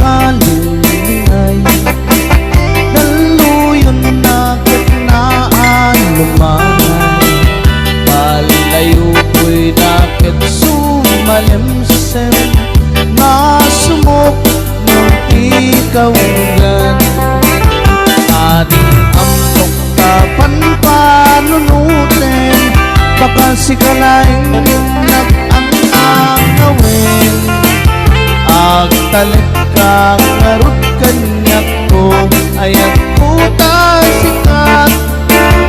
makalilingay, naluyon na kitnaan lumanay, malayo ko'y nakit sumalimsim, nasumok ng ikawagan. Ating amok kapan panunutin, baka sikalaing nag-ang-angawin. Agtalit ka ngarut kanyak ko, ayak ko tasikat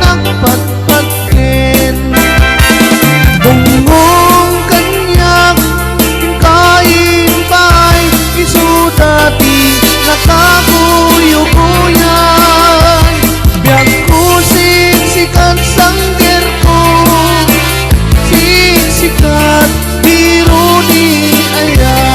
nagpatpatkin. Bungong kanyak kain pa'y isudati nakakuyukuyan. Biyak ko siksikat sangger ko, siksikat biro ni ayan.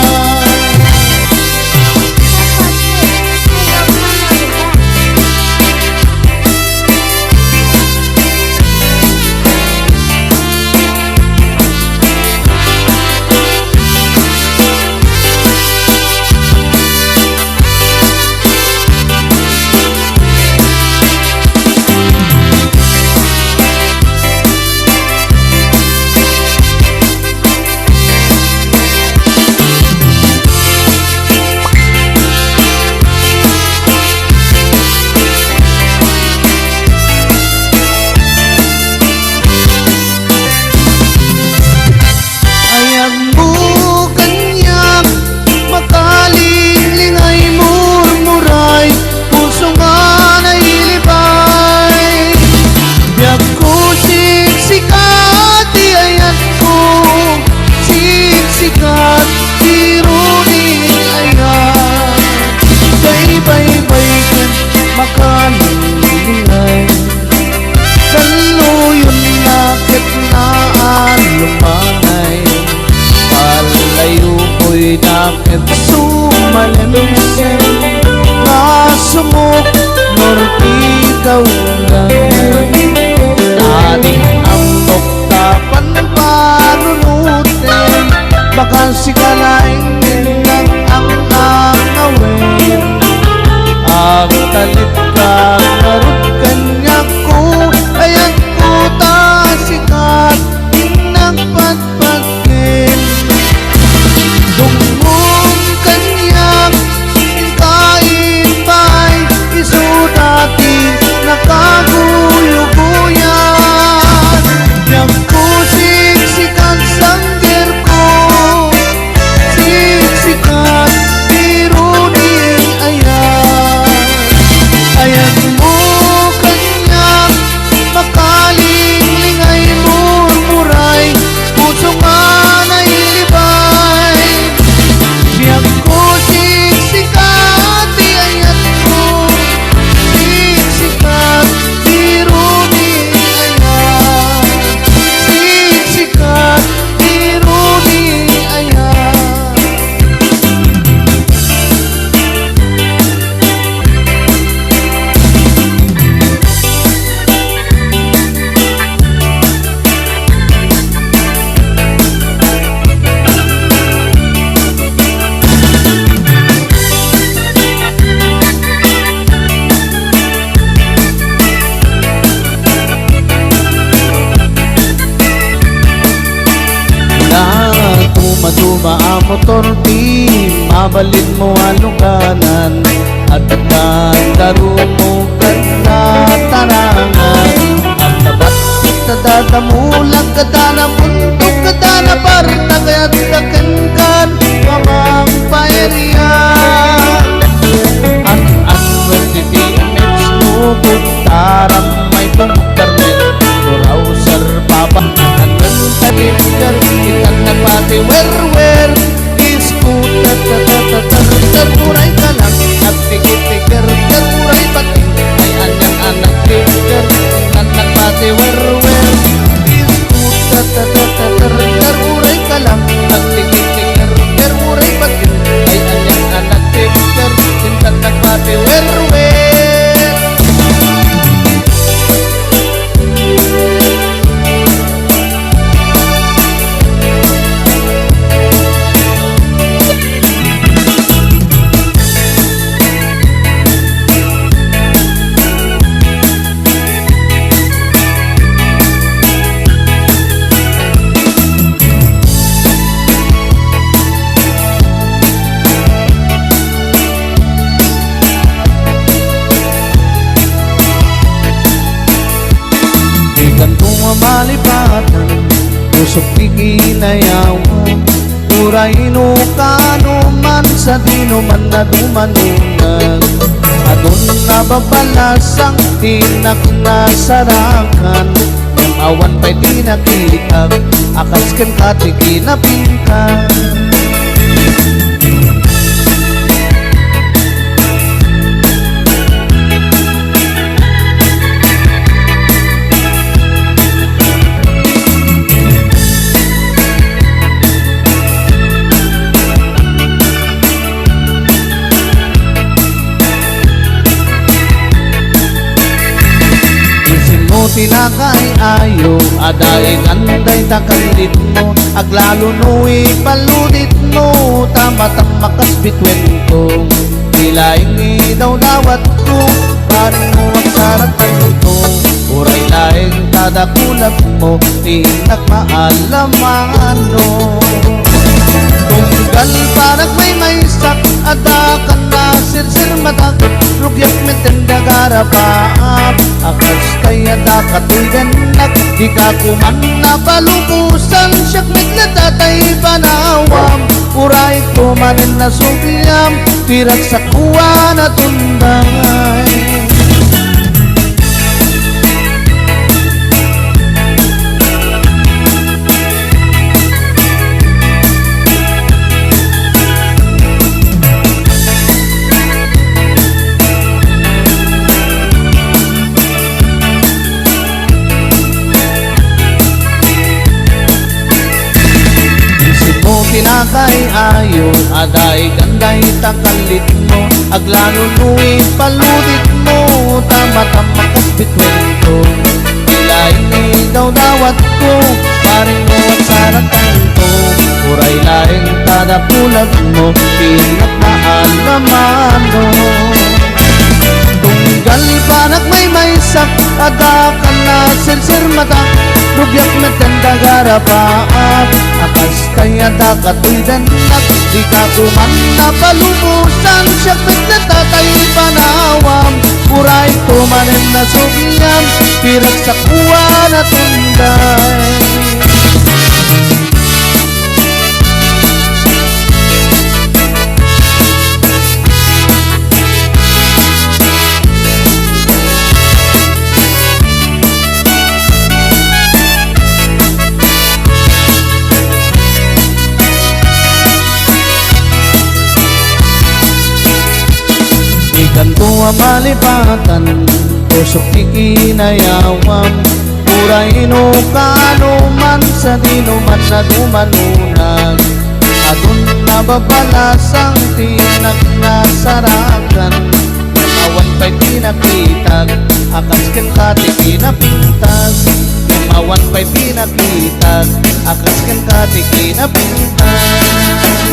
Nakit sumalimsim, nasumok norti kawagan. Ating amok kapan panunutin, baka sikalaing nag-ang-angawin. Agtalit ka ngarut kanyak ko, ayak ko tasikat nagpatpatkin. Bungong kanyak kain pa'y isudati nakaguyuguyan. Yang ko siksikat sangger ko, siksikat biro ni ayan. Ayan mo kanyak makalingling murmuray, puso nga nailibay. Biyak ko siksikat di ayat ko, siksikat biro ni ayan. Siksikat biro ni ayan. Tuma ang motor di mabalin mo aluganan, at nagdaro mo kagatarangan. Ang nabat itadadamulag kada na bundok kada na parta, kaya't kakenkan mamang paerya. At aswerte image lubot taram may pangkarmen, turaw sarpapa tarimkar kita nagpati wer-wer, iskuta taruray ka lang at tigit-tigar taruray pati ay anyang-anak tigar kita nagpati wer-wer, iskuta taruray ka lang at tigit-tigar taruray pati ay anyang-anak tigar kita nagpati wer-wer. malipatan, pusok tikinayawan, uray Ilocano man sa dino man na dumanunag. Adun na babalasang tinak na sarakan, yung awan pa'y di nakitag, akas ken katiki na pinkan. Tinakay ayo, aday ganday takalit mo, aglalo nu'i paludit mo, tamatang makas bitwen ko, nilaing daw dawat ko, paring mo ang saratan ko, uray laeng tadakulap mo, tinak maalamano. Tunggal parang may sak, adakan na sirsir matak, rugyat metenda garapaap, akas kaya dakatuganak, di ka kuman na palubusan, siyak naglatatay panawam, uray kumanin na sugyam, tirak sa kuwa na tunday. Tinakay ayo, aday ganday takalit mo, aglalo nu'i paludit mo, tamatang makas bitwen ko, nilaing daw dawat ko, paring mo ang saratan ko, uray laeng tadapulag mo, tinak maalamano. Tunggal panak may sak, adakan na sirsir matak, rugyak metenda garapaap, akas kaya dakatoy danak, di ka kuman na palubusan, siyak naglatatay panawam, uray kumanin na sugyam, tirak sa kuwa na tunday. Ganto ang malipatan, pusok tikinayawam, uray Ilocano man sa dino man na dumanunag. Adun na babalasang tinak na sarakan, awan pa'y pinakitag, akas ken katiki na pintas, awan pa'y pinakitag, akas ken katiki na pintas.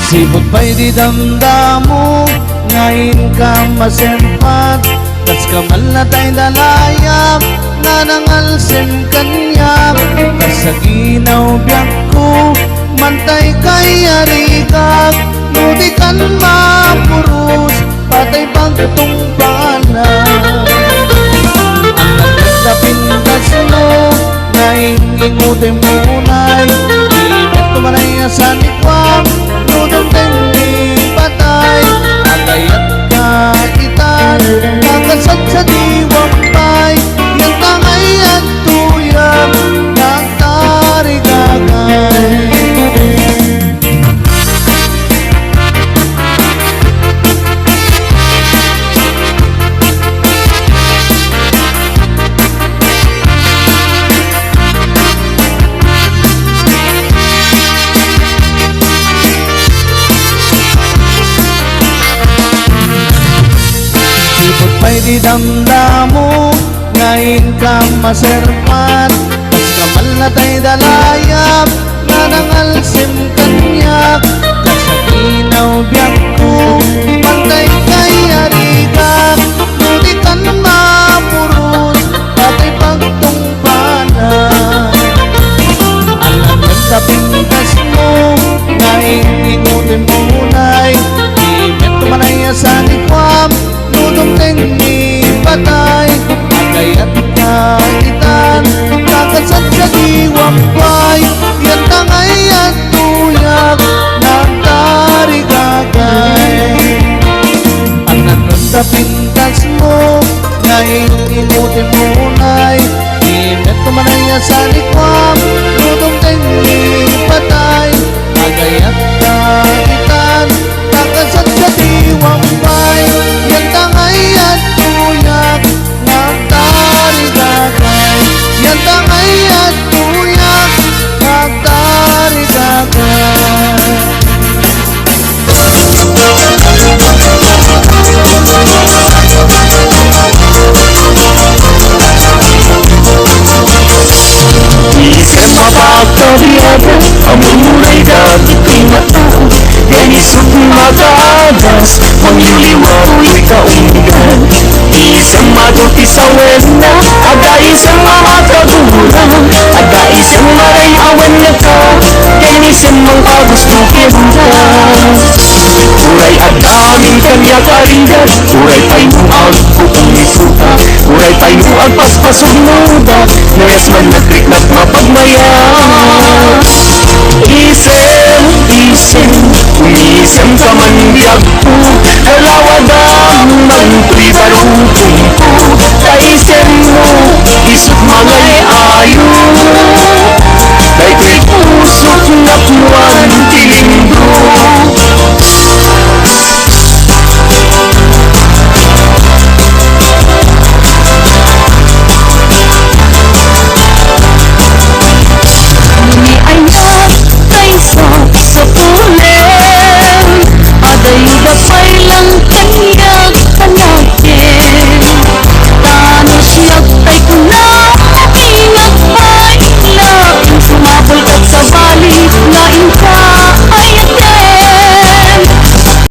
Sibot pa'y di damdamo, ngayon ka masempat, tas kamal na ta'y dalayap, nga nangalsem kanyak, kas sa ginaw biyak ko, mantay kay arikak, nudikan mapurus, patay pagtong pangalan. Ang nagdapintas mo, ngayon ingutin munay, init tumanay sa nikwam, nudong tendi patay, agayat kakitan, kakasat sa diwang pay, yang tangay at tuyang, nagtarigagay. Pa'y di damdamo, ngayon ka maserpat, asim kanyak kasaginaw biyak ko pantay kay arigak mudikan mapurus patay pagtungpanan alam ng tapintas mo naingingutin mo unay ibet tumanay sa likwam nudong tengi patay agayat kaitan kakasat sa diwampay yan tangay at tuyak nagtarigagay anan sa pintas mo ngayon inutin mo unay ibet tumanay sa likwam nudong tengi patay agayat kaitan kakasat sa diwampay yan tangay at tuyak nagtarigagay yan tangay at tuyak nagtarigagay Isang mapagkabiyagan ang mumuray dati pinatako Ganisot magadas mangliliwaro'y kaungan Isang maduti sa wena Aga isang makakagura Aga isang maray awan na ka Ganisang mga gusto kinda Uray at daming kanya karingan Uray pa'y nuag kung isuka Uray pa'y nuag paspasog muda Nayas man nagkrik na mapagmaya Isem, umisem ka man biyag po Dalawadang magpribarupong po Kaisem mo, isot